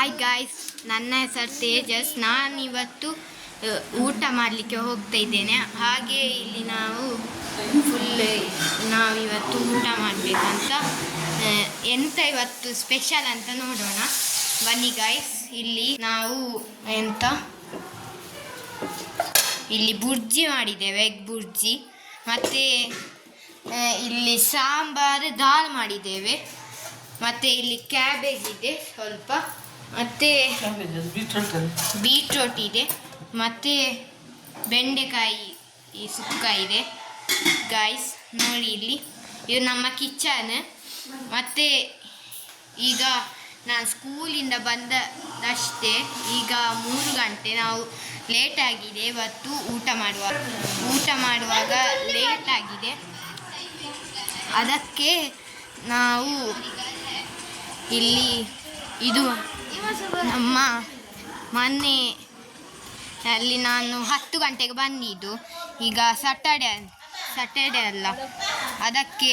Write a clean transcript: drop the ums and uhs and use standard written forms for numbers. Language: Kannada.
ಹಾಯ್ ಗಾಯ್ಸ್, ನನ್ನ ಹೆಸರು ತೇಜಸ್. ನಾನಿವತ್ತು ಊಟ ಮಾಡಲಿಕ್ಕೆ ಹೋಗ್ತಾ ಇದ್ದೇನೆ. ಹಾಗೆ ಇಲ್ಲಿ ನಾವಿವತ್ತು ಊಟ ಮಾಡಬೇಕಂತ, ಎಂತ ಇವತ್ತು ಸ್ಪೆಷಲ್ ಅಂತ ನೋಡೋಣ ಬನ್ನಿ ಗಾಯ್ಸ್. ಇಲ್ಲಿ ನಾವು ಇಲ್ಲಿ ಬುರ್ಜಿ ಮಾಡಿದ್ದೇವೆ, ಎಗ್ ಬುರ್ಜಿ. ಮತ್ತು ಇಲ್ಲಿ ಸಾಂಬಾರು ದಾಲ್ ಮಾಡಿದ್ದೇವೆ. ಮತ್ತು ಇಲ್ಲಿ ಕ್ಯಾಬೇಜ್ ಇದೆ ಸ್ವಲ್ಪ, ಮತ್ತು ಬೀಟ್ರೋಟ್ ಇದೆ, ಮತ್ತು ಬೆಂಡೆಕಾಯಿ ಈ ಸುಕ್ಕ ಇದೆ ಗಾಯ್ಸ್. ನೋಡಿ ಇಲ್ಲಿ ಇದು ನಮ್ಮ ಕಿಚನ್. ಮತ್ತು ಈಗ ನಾನು ಸ್ಕೂಲಿಂದ ಬಂದದಷ್ಟೇ, ಈಗ 3 ಗಂಟೆ. ನಾವು ಲೇಟಾಗಿದೆ ಇವತ್ತು ಊಟ ಮಾಡುವಾಗ ಲೇಟಾಗಿದೆ. ಅದಕ್ಕೆ ನಾವು ಇಲ್ಲಿ ಇದು ನಮ್ಮ ಮನೆಯಲ್ಲಿ ನಾನು 10 ಗಂಟೆಗೆ ಬಂದಿದ್ದು. ಈಗ ಸ್ಯಾಟರ್ಡೆ ಅಲ್ಲ, ಅದಕ್ಕೆ